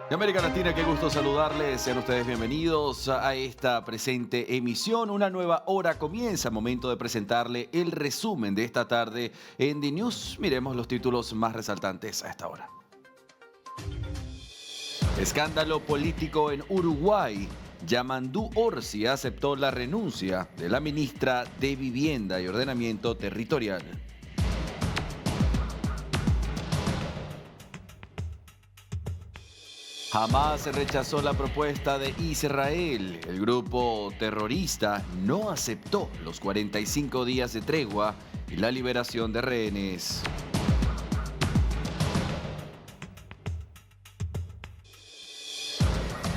De América Latina, qué gusto saludarles. Sean ustedes bienvenidos a esta presente emisión. Una nueva hora comienza. Momento de presentarle el resumen de esta tarde en The News. Miremos los títulos más resaltantes a esta hora. Escándalo político en Uruguay. Yamandú Orsi aceptó la renuncia de la ministra de Vivienda y Ordenamiento Territorial. Hamás rechazó la propuesta de Israel. El grupo terrorista no aceptó los 45 días de tregua y la liberación de rehenes.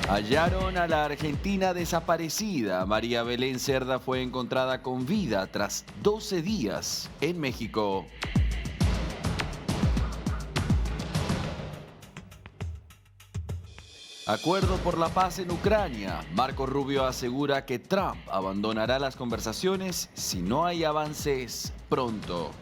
Hallaron a la argentina desaparecida. María Belén Cerda fue encontrada con vida tras 12 días en México. Acuerdo por la paz en Ucrania. Marco Rubio asegura que Trump abandonará las conversaciones si no hay avances pronto.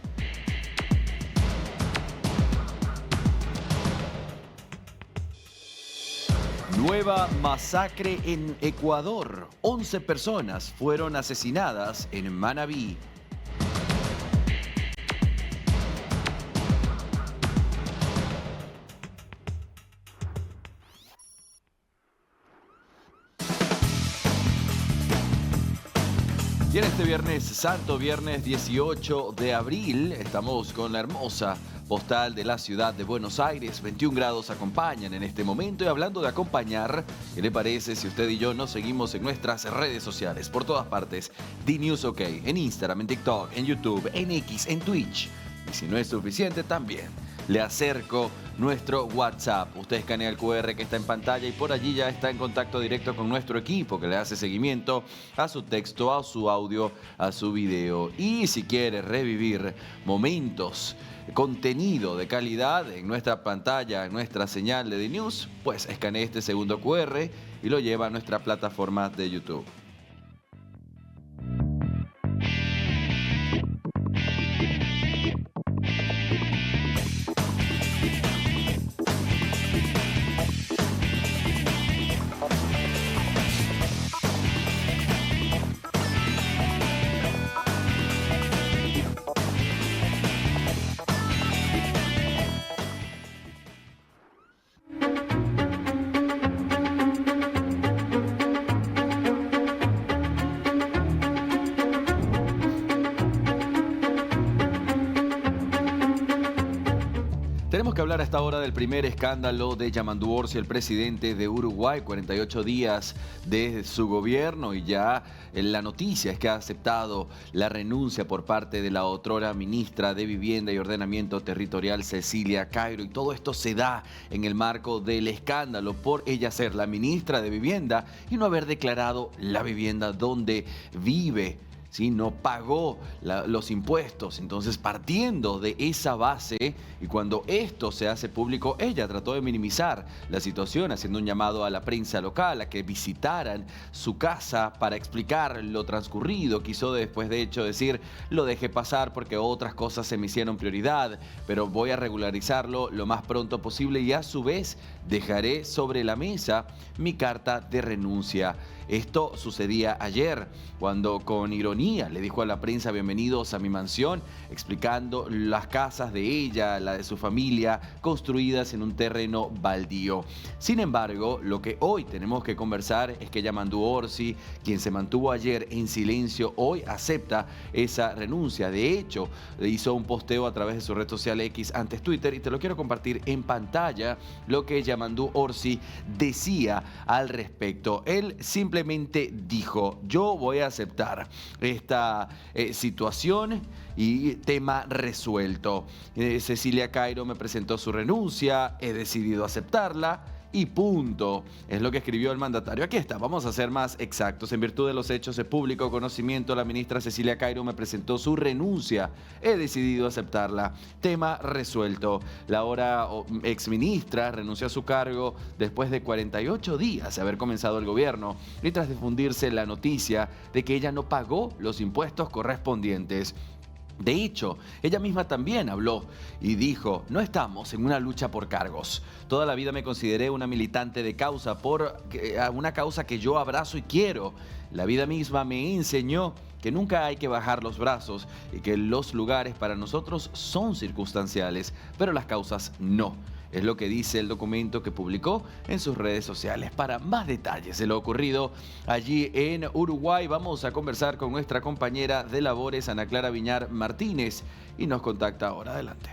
Nueva masacre en Ecuador. 11 personas fueron asesinadas en Manabí. Y en este viernes santo, viernes 18 de abril, estamos con la hermosa postal de la ciudad de Buenos Aires. 21 grados acompañan en este momento. Y hablando de acompañar, ¿qué le parece si usted y yo nos seguimos en nuestras redes sociales? Por todas partes, The News OK, en Instagram, en TikTok, en YouTube, en X, en Twitch. Y si no es suficiente, también le acerco nuestro WhatsApp. Usted escanea el QR que está en pantalla y por allí ya está en contacto directo con nuestro equipo que le hace seguimiento a su texto, a su audio, a su video. Y si quiere revivir momentos, contenido de calidad en nuestra pantalla, en nuestra señal de The News, pues escanee este segundo QR y lo lleva a nuestra plataforma de YouTube. Tenemos que hablar a esta hora del primer escándalo de Yamandú Orsi, el presidente de Uruguay. 48 días de su gobierno y ya la noticia es que ha aceptado la renuncia por parte de la otrora ministra de Vivienda y Ordenamiento Territorial, Cecilia Cairo. Y todo esto se da en el marco del escándalo por ella ser la ministra de Vivienda y no haber declarado la vivienda donde vive. ¿Sí? No pagó los impuestos. Entonces, partiendo de esa base y cuando esto se hace público, ella trató de minimizar la situación, haciendo un llamado a la prensa local a que visitaran su casa para explicar lo transcurrido. Quiso después, de hecho, decir, lo dejé pasar porque otras cosas se me hicieron prioridad, pero voy a regularizarlo lo más pronto posible y a su vez dejaré sobre la mesa mi carta de renuncia. Esto sucedía ayer, cuando con ironía le dijo a la prensa: bienvenidos a mi mansión, explicando las casas de ella, la de su familia, construidas en un terreno baldío. Sin embargo, lo que hoy tenemos que conversar es que Yamandú Orsi, quien se mantuvo ayer en silencio, hoy acepta esa renuncia. De hecho, hizo un posteo a través de su red social X, antes Twitter, y te lo quiero compartir en pantalla, lo que Yamandú Orsi decía al respecto. Él simplemente dijo: yo voy a aceptar esta situación y tema resuelto. Cecilia Cairo me presentó su renuncia, he decidido aceptarla y punto. Es lo que escribió el mandatario. Aquí está, vamos a ser más exactos. En virtud de los hechos de público conocimiento, la ministra Cecilia Cairo me presentó su renuncia. He decidido aceptarla. Tema resuelto. La ahora exministra renunció a su cargo después de 48 días de haber comenzado el gobierno y tras difundirse la noticia de que ella no pagó los impuestos correspondientes. De hecho, ella misma también habló y dijo: no estamos en una lucha por cargos. Toda la vida me consideré una militante de causa, una causa que yo abrazo y quiero. La vida misma me enseñó que nunca hay que bajar los brazos y que los lugares para nosotros son circunstanciales, pero las causas no. Es lo que dice el documento que publicó en sus redes sociales. Para más detalles de lo ocurrido allí en Uruguay, vamos a conversar con nuestra compañera de labores, Ana Clara Viñar Martínez, y nos contacta ahora. Adelante.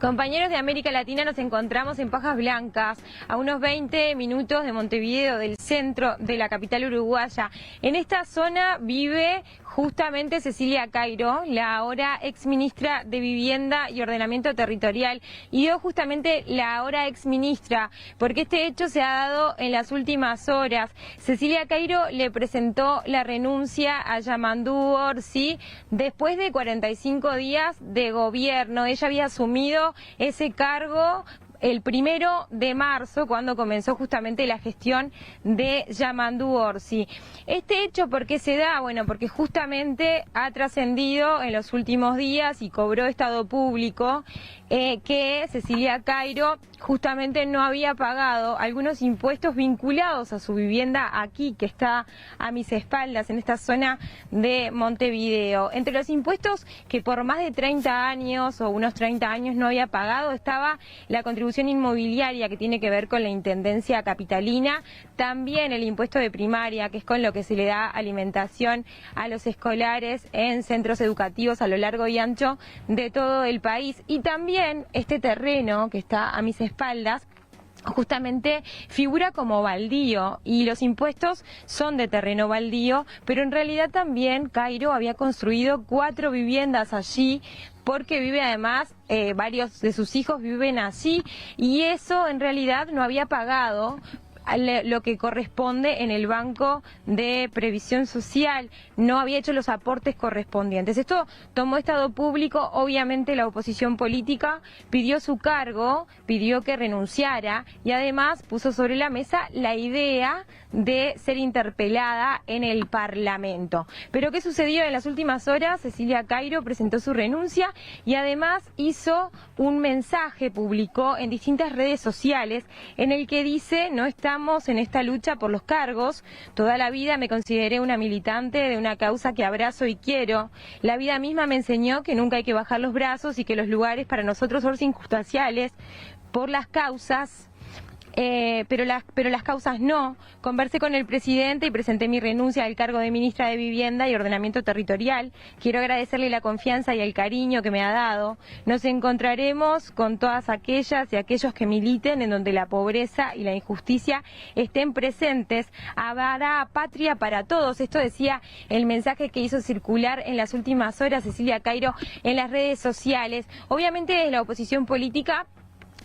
Compañeros de América Latina, nos encontramos en Pajas Blancas, a unos 20 minutos de Montevideo, del centro de la capital uruguaya. En esta zona vive justamente Cecilia Cairo, la ahora exministra de Vivienda y Ordenamiento Territorial. Y digo justamente la ahora exministra, porque este hecho se ha dado en las últimas horas. Cecilia Cairo le presentó la renuncia a Yamandú Orsi después de 45 días de gobierno. Ella había asumido ese cargo el 1 de marzo, cuando comenzó justamente la gestión de Yamandú Orsi. Este hecho, ¿por qué se da? Bueno, porque justamente ha trascendido en los últimos días y cobró estado público que Cecilia Cairo justamente no había pagado algunos impuestos vinculados a su vivienda aquí, que está a mis espaldas, en esta zona de Montevideo. Entre los impuestos que por más de 30 años o unos 30 años no había pagado estaba la contribución inmobiliaria, que tiene que ver con la Intendencia Capitalina, también el impuesto de primaria, que es con lo que se le da alimentación a los escolares en centros educativos a lo largo y ancho de todo el país, y también este terreno que está a mis espaldas justamente figura como baldío, y los impuestos son de terreno baldío, pero en realidad también Cairo había construido 4 viviendas allí, porque vive además, varios de sus hijos viven allí, y eso en realidad no había pagado lo que corresponde en el Banco de Previsión Social, no había hecho los aportes correspondientes. Esto tomó estado público. Obviamente la oposición política pidió su cargo, pidió que renunciara, y además puso sobre la mesa la idea de ser interpelada en el Parlamento. Pero ¿qué sucedió en las últimas horas? Cecilia Cairo presentó su renuncia y además hizo un mensaje, publicó en distintas redes sociales, en el que dice: no estamos en esta lucha por los cargos, toda la vida me consideré una militante de una causa que abrazo y quiero, la vida misma me enseñó que nunca hay que bajar los brazos y que los lugares para nosotros son circunstanciales, por las causas pero las causas no. Conversé con el presidente y presenté mi renuncia al cargo de ministra de Vivienda y Ordenamiento Territorial. Quiero agradecerle la confianza y el cariño que me ha dado. Nos encontraremos con todas aquellas y aquellos que militen en donde la pobreza y la injusticia estén presentes. Habrá patria para todos. Esto decía el mensaje que hizo circular en las últimas horas Cecilia Cairo en las redes sociales. Obviamente desde la oposición política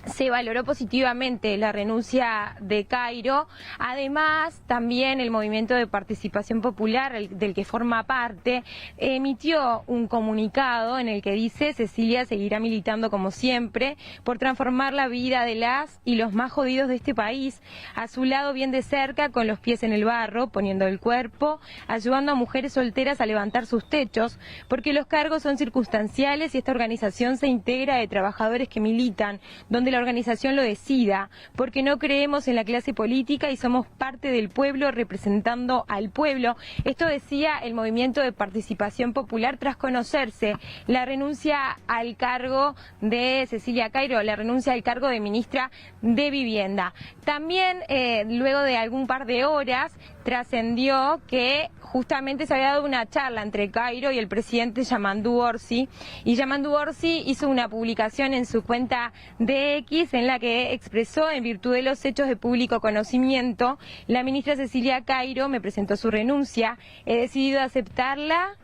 se valoró positivamente la renuncia de Cairo. Además, también el Movimiento de Participación Popular, del que forma parte, emitió un comunicado en el que dice: Cecilia seguirá militando como siempre por transformar la vida de las y los más jodidos de este país, a su lado bien de cerca, con los pies en el barro, poniendo el cuerpo, ayudando a mujeres solteras a levantar sus techos, porque los cargos son circunstanciales y esta organización se integra de trabajadores que militan donde la organización lo decida, porque no creemos en la clase política y somos parte del pueblo representando al pueblo. Esto decía el Movimiento de Participación Popular tras conocerse la renuncia al cargo de Cecilia Cairo, la renuncia al cargo de ministra de Vivienda. También luego de algún par de horas trascendió que justamente se había dado una charla entre Cairo y el presidente Yamandú Orsi, y Yamandú Orsi hizo una publicación en su cuenta de X en la que expresó: en virtud de los hechos de público conocimiento, la ministra Cecilia Cairo me presentó su renuncia, he decidido aceptarla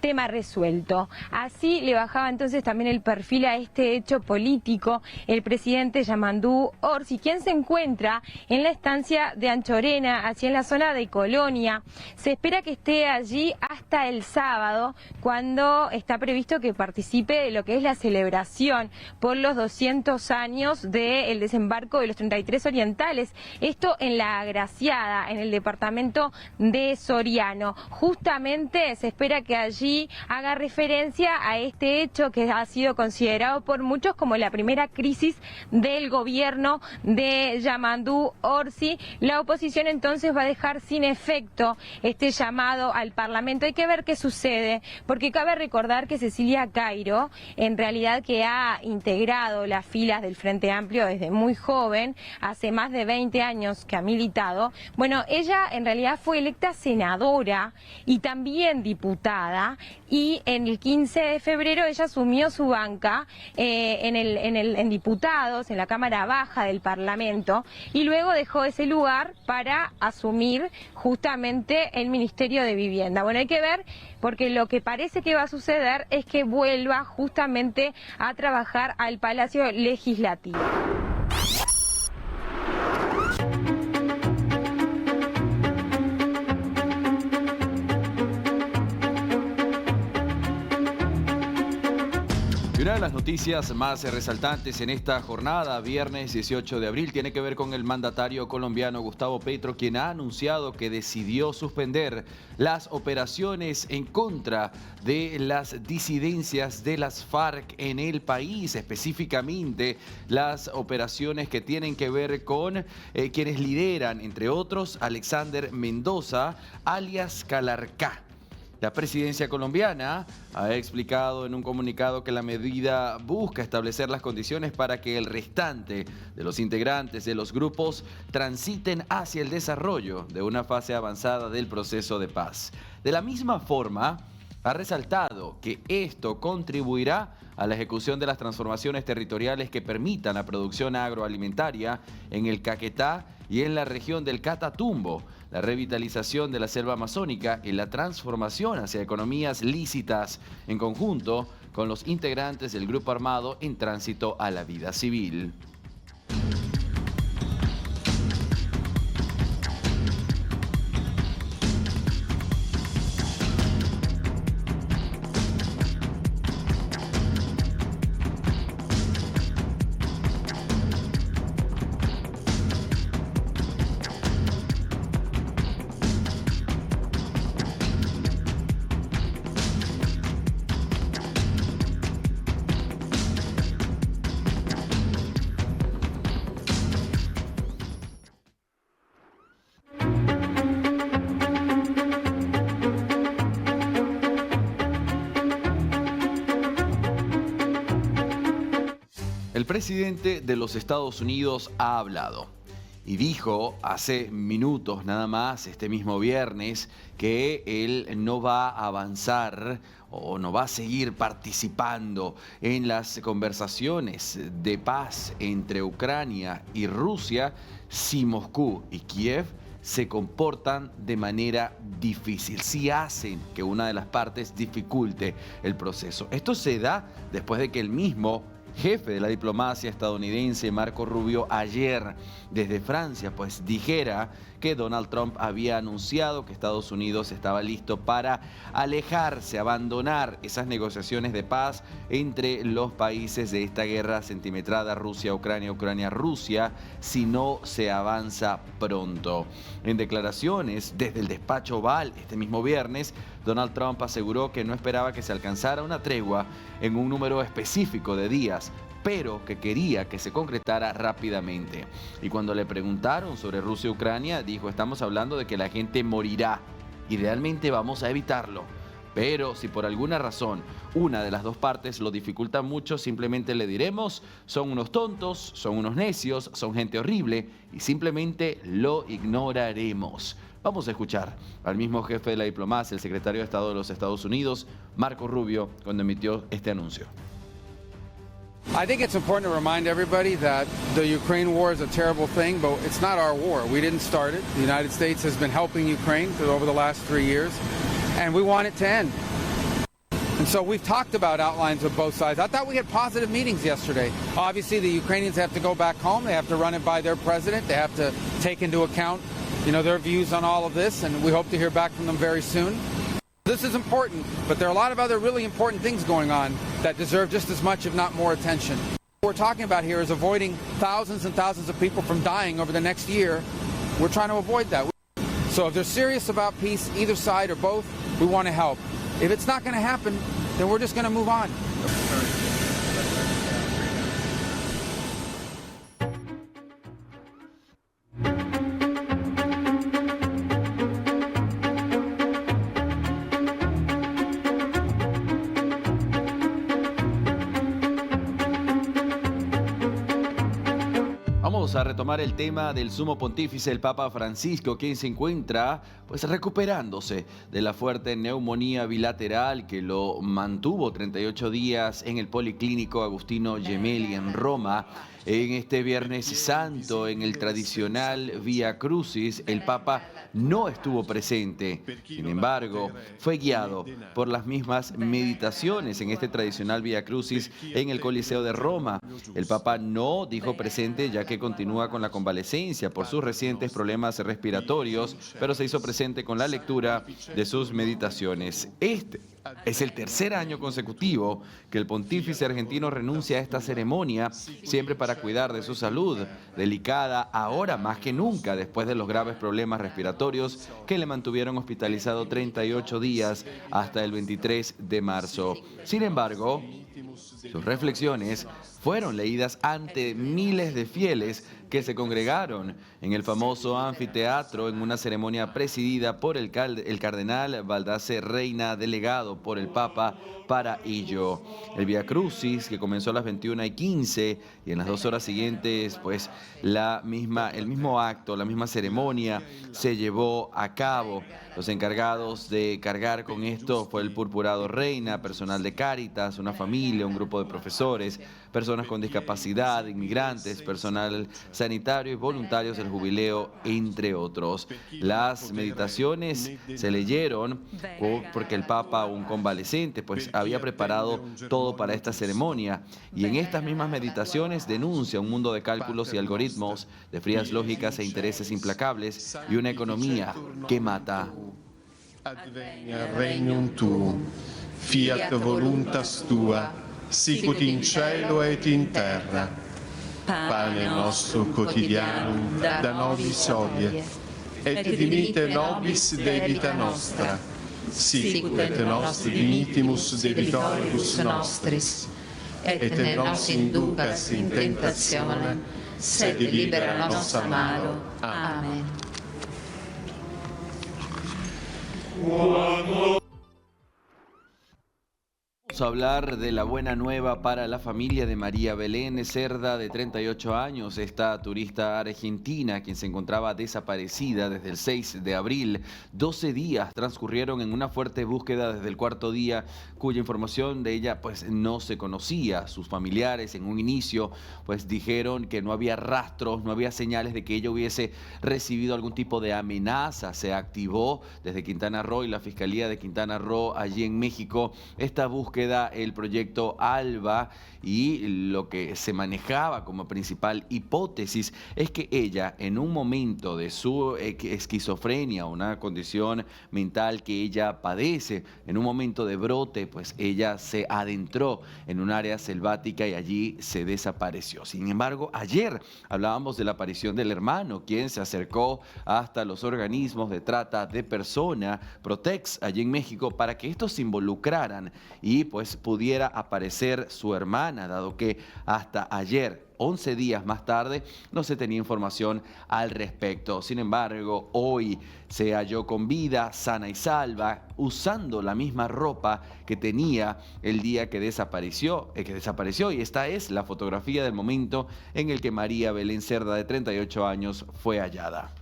tema resuelto. Así le bajaba entonces también el perfil a este hecho político el presidente Yamandu Orsi, quien se encuentra en la estancia de Anchorena, allí en la zona de Colonia. Se espera que esté allí hasta el sábado, cuando está previsto que participe de lo que es la celebración por los 200 años del desembarco de los 33 orientales. Esto en La Agraciada, en el departamento de Soriano. Justamente se espera que allí haga referencia a este hecho que ha sido considerado por muchos como la primera crisis del gobierno de Yamandu Orsi. La oposición entonces va a dejar sin efecto este llamado al Parlamento. Hay que ver qué sucede, porque cabe recordar que Cecilia Cairo, en realidad que ha integrado las filas del Frente Amplio desde muy joven, hace más de 20 años que ha militado, bueno, ella en realidad fue electa senadora y también diputada, y en el 15 de febrero ella asumió su banca en diputados, en la Cámara Baja del Parlamento, y luego dejó ese lugar para asumir justamente el Ministerio de Vivienda. Bueno, hay que ver, porque lo que parece que va a suceder es que vuelva justamente a trabajar al Palacio Legislativo. Una de las noticias más resaltantes en esta jornada, viernes 18 de abril, tiene que ver con el mandatario colombiano Gustavo Petro, quien ha anunciado que decidió suspender las operaciones en contra de las disidencias de las FARC en el país, específicamente las operaciones que tienen que ver con quienes lideran, entre otros, Alexander Mendoza, alias Calarcá. La presidencia colombiana ha explicado en un comunicado que la medida busca establecer las condiciones para que el restante de los integrantes de los grupos transiten hacia el desarrollo de una fase avanzada del proceso de paz. De la misma forma, ha resaltado que esto contribuirá a la ejecución de las transformaciones territoriales que permitan la producción agroalimentaria en el Caquetá y en la región del Catatumbo, la revitalización de la selva amazónica y la transformación hacia economías lícitas en conjunto con los integrantes del grupo armado en tránsito a la vida civil. El presidente de los Estados Unidos ha hablado y dijo hace minutos nada más, este mismo viernes, que él no va a avanzar o no va a seguir participando en las conversaciones de paz entre Ucrania y Rusia si Moscú y Kiev se comportan de manera difícil, si hacen que una de las partes dificulte el proceso. Esto se da después de que el mismo jefe de la diplomacia estadounidense, Marco Rubio, ayer desde Francia, pues dijera que Donald Trump había anunciado que Estados Unidos estaba listo para alejarse, abandonar esas negociaciones de paz entre los países de esta guerra centimetrada Rusia-Ucrania, Ucrania-Rusia, si no se avanza pronto. En declaraciones desde el despacho Oval este mismo viernes, Donald Trump aseguró que no esperaba que se alcanzara una tregua en un número específico de días, pero que quería que se concretara rápidamente. Y cuando le preguntaron sobre Rusia y Ucrania, dijo: estamos hablando de que la gente morirá y realmente vamos a evitarlo. Pero si por alguna razón una de las dos partes lo dificulta mucho, simplemente le diremos: son unos tontos, son unos necios, son gente horrible, y simplemente lo ignoraremos. Vamos a escuchar al mismo jefe de la diplomacia, el secretario de Estado de los Estados Unidos, Marco Rubio, cuando emitió este anuncio. I think it's important to remind everybody that the Ukraine war is a terrible thing, but it's not our war. We didn't start it. The United States has been helping Ukraine over the last 3 years, and we want it to end. And so we've talked about outlines of both sides. I thought we had positive meetings yesterday. Obviously, the Ukrainians have to go back home. They have to run it by their president. They have to take into account, their views on all of this, and we hope to hear back from them very soon. This is important, but there are a lot of other really important things going on that deserve just as much, if not more, attention. What we're talking about here is avoiding thousands and thousands of people from dying over the next year. We're trying to avoid that. So if they're serious about peace, either side or both, we want to help. If it's not going to happen, then we're just going to move on. Vamos a retomar el tema del sumo pontífice, el Papa Francisco, quien se encuentra recuperándose de la fuerte neumonía bilateral que lo mantuvo 38 días en el Policlínico Agustino Gemelli en Roma. En este Viernes Santo, en el tradicional Via Crucis, el Papa no estuvo presente. Sin embargo, fue guiado por las mismas meditaciones en este tradicional Via Crucis en el Coliseo de Roma. El Papa no dijo presente ya que continúa con la convalecencia por sus recientes problemas respiratorios, pero se hizo presente con la lectura de sus meditaciones. Este es el tercer año consecutivo que el pontífice argentino renuncia a esta ceremonia, siempre para cuidar de su salud, delicada ahora más que nunca después de los graves problemas respiratorios que le mantuvieron hospitalizado 38 días hasta el 23 de marzo. Sin embargo, sus reflexiones fueron leídas ante miles de fieles que se congregaron en el famoso anfiteatro en una ceremonia presidida por el cardenal Baldasse Reina, delegado por el Papa para ello. El Via Crucis, que comenzó a las 21:15 y en las 2 horas siguientes, el mismo acto, la misma ceremonia se llevó a cabo. Los encargados de cargar con esto fue el purpurado Reina, personal de Cáritas, una familia, un grupo de profesores, personas con discapacidad, inmigrantes, personal sanitario y voluntarios del jubileo, entre otros. Las meditaciones se leyeron porque el Papa, un convaleciente, había preparado todo para esta ceremonia, y en estas mismas meditaciones denuncia un mundo de cálculos y algoritmos, de frías lógicas e intereses implacables, y una economía que mata. Advenia regnum tuum, fiat voluntas tua, sicut in cielo et in terra. Pane nostro quotidianum da nobis hodie, et dimitte nobis debita nostra, sicut et nos dimittimus debitoribus nostris, et nos inducas in tentazione, sed libera nos a malo. Amen. Vamos a hablar de la buena nueva para la familia de María Belén Cerda, de 38 años, esta turista argentina, quien se encontraba desaparecida desde el 6 de abril. 12 días transcurrieron en una fuerte búsqueda desde el cuarto día, cuya información de ella no se conocía. Sus familiares en un inicio dijeron que no había rastros, no había señales de que ella hubiese recibido algún tipo de amenaza. Se activó desde Quintana Roo y la Fiscalía de Quintana Roo allí en México esta búsqueda, el proyecto ALBA, y lo que se manejaba como principal hipótesis es que ella, en un momento de su esquizofrenia, una condición mental que ella padece, en un momento de brote, ella se adentró en un área selvática y allí se desapareció. Sin embargo, ayer hablábamos de la aparición del hermano, quien se acercó hasta los organismos de trata de persona, Protex, allí en México, para que estos se involucraran y pudiera aparecer su hermana, dado que hasta ayer, 11 días más tarde, no se tenía información al respecto. Sin embargo, hoy se halló con vida, sana y salva, usando la misma ropa que tenía el día que desapareció, y esta es la fotografía del momento en el que María Belén Cerda, de 38 años, fue hallada.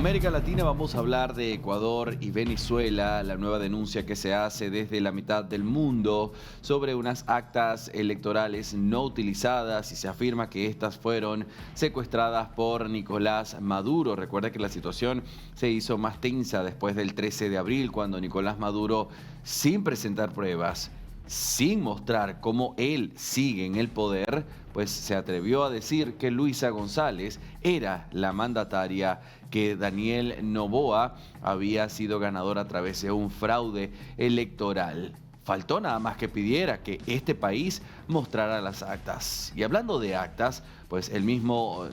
América Latina, vamos a hablar de Ecuador y Venezuela, la nueva denuncia que se hace desde la mitad del mundo sobre unas actas electorales no utilizadas y se afirma que estas fueron secuestradas por Nicolás Maduro. Recuerda que la situación se hizo más tensa después del 13 de abril, cuando Nicolás Maduro, sin presentar pruebas, sin mostrar cómo él sigue en el poder, pues se atrevió a decir que Luisa González era la mandataria, que Daniel Noboa había sido ganador a través de un fraude electoral. Faltó nada más que pidiera que este país mostrara las actas. Y hablando de actas, pues el mismo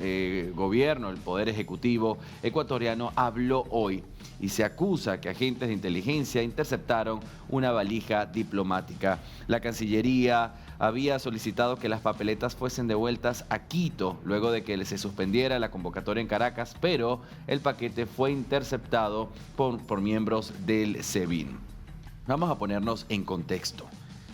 gobierno, el Poder Ejecutivo ecuatoriano habló hoy y se acusa que agentes de inteligencia interceptaron una valija diplomática. La Cancillería había solicitado que las papeletas fuesen devueltas a Quito luego de que se suspendiera la convocatoria en Caracas, pero el paquete fue interceptado por miembros del SEBIN. Vamos a ponernos en contexto.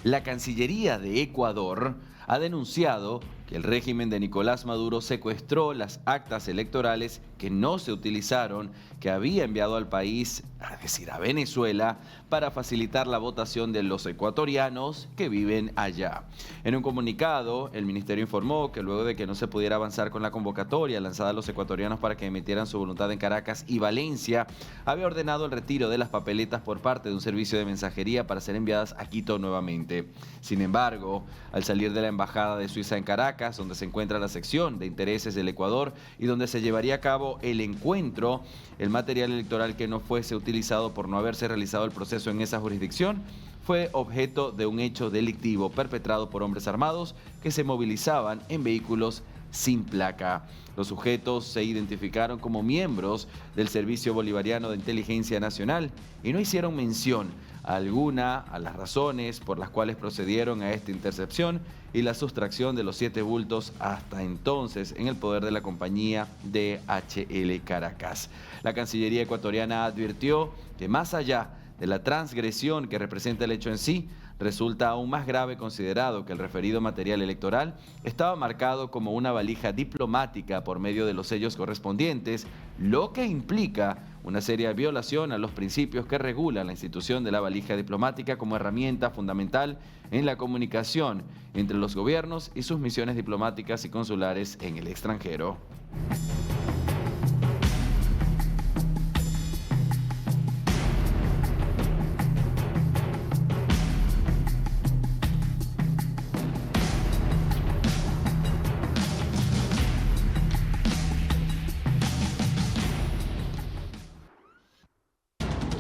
La Cancillería de Ecuador ha denunciado que el régimen de Nicolás Maduro secuestró las actas electorales que no se utilizaron, que había enviado al país, es decir, a Venezuela, para facilitar la votación de los ecuatorianos que viven allá. En un comunicado, el ministerio informó que luego de que no se pudiera avanzar con la convocatoria lanzada a los ecuatorianos para que emitieran su voluntad en Caracas y Valencia, había ordenado el retiro de las papeletas por parte de un servicio de mensajería para ser enviadas a Quito nuevamente. Sin embargo, al salir de la Embajada de Suiza en Caracas, donde se encuentra la sección de intereses del Ecuador y donde se llevaría a cabo el encuentro, el material electoral que no fuese utilizado por no haberse realizado el proceso en esa jurisdicción fue objeto de un hecho delictivo perpetrado por hombres armados que se movilizaban en vehículos sin placa. Los sujetos se identificaron como miembros del Servicio Bolivariano de Inteligencia Nacional y no hicieron mención alguna a las razones por las cuales procedieron a esta intercepción y la sustracción de los 7 bultos hasta entonces en el poder de la compañía DHL Caracas. La Cancillería ecuatoriana advirtió que más allá de la transgresión que representa el hecho en sí, resulta aún más grave considerado que el referido material electoral estaba marcado como una valija diplomática por medio de los sellos correspondientes, lo que implica una seria violación a los principios que regulan la institución de la valija diplomática como herramienta fundamental en la comunicación entre los gobiernos y sus misiones diplomáticas y consulares en el extranjero.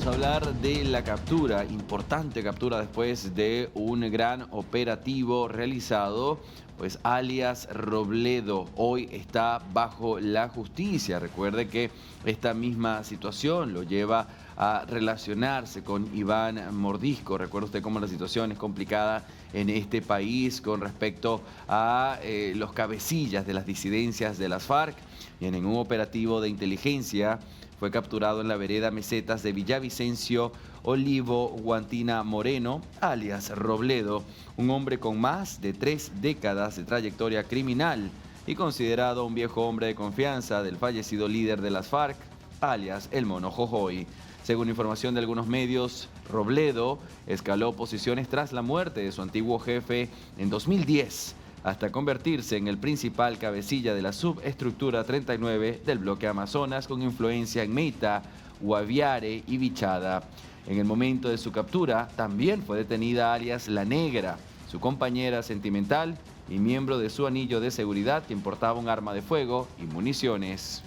Hablar de la captura, importante captura después de un gran operativo realizado, pues alias Robledo hoy está bajo la justicia. Recuerde que esta misma situación lo lleva a relacionarse con Iván Mordisco. Recuerda usted cómo la situación es complicada en este país con respecto a los cabecillas de las disidencias de las FARC. Y en un operativo de inteligencia fue capturado en la vereda Mesetas de Villavicencio Olivo Guantina Moreno, alias Robledo, un hombre con más de 3 décadas de trayectoria criminal y considerado un viejo hombre de confianza del fallecido líder de las FARC, alias El Mono Jojoy. Según información de algunos medios, Robledo escaló posiciones tras la muerte de su antiguo jefe en 2010, hasta convertirse en el principal cabecilla de la subestructura 39 del bloque Amazonas, con influencia en Meita, Guaviare y Vichada. En el momento de su captura, también fue detenida alias La Negra, su compañera sentimental y miembro de su anillo de seguridad, quien portaba un arma de fuego y municiones.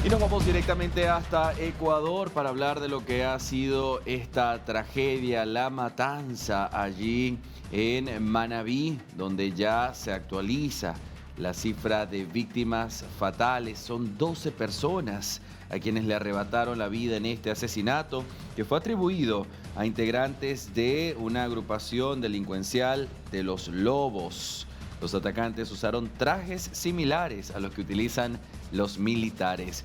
Y nos vamos directamente hasta Ecuador para hablar de lo que ha sido esta tragedia, la matanza allí en Manabí, donde ya se actualiza La cifra de víctimas fatales son 12 personas a quienes le arrebataron la vida en este asesinato, que fue atribuido a integrantes de una agrupación delincuencial de los Lobos. Los atacantes usaron trajes similares a los que utilizan los militares.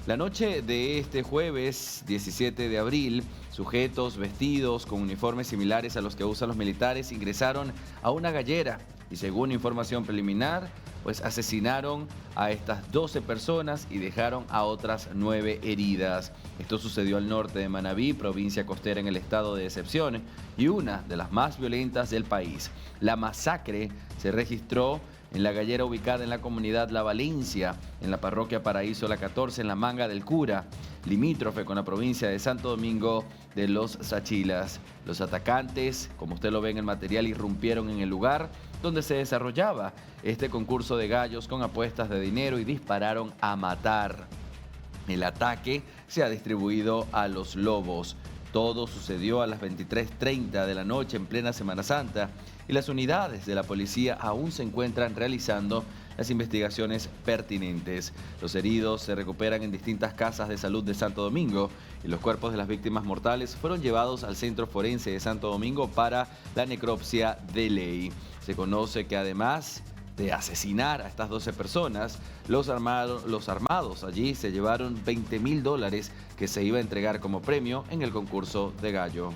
La noche de este jueves 17 de abril, sujetos vestidos con uniformes similares a los que usan los militares ingresaron a una gallera y, según información preliminar, pues asesinaron a estas 12 personas y dejaron a otras 9 heridas. Esto sucedió al norte de Manabí, provincia costera en el estado de Decepción, y una de las más violentas del país. La masacre se registró en la gallera ubicada en la comunidad La Valencia, en la parroquia Paraíso La 14, en la Manga del Cura, limítrofe con la provincia de Santo Domingo de los Sachilas. Los atacantes, como usted lo ve en el material, irrumpieron en el lugar donde se desarrollaba este concurso de gallos con apuestas de dinero y dispararon a matar. El ataque se ha distribuido a los Lobos. Todo sucedió a las 23:30 de la noche en plena Semana Santa y las unidades de la policía aún se encuentran realizando las investigaciones pertinentes. Los heridos se recuperan en distintas casas de salud de Santo Domingo y los cuerpos de las víctimas mortales fueron llevados al Centro Forense de Santo Domingo para la necropsia de ley. Se conoce que además de asesinar a estas 12 personas, los armados allí se llevaron $20.000 que se iba a entregar como premio en el concurso de gallo.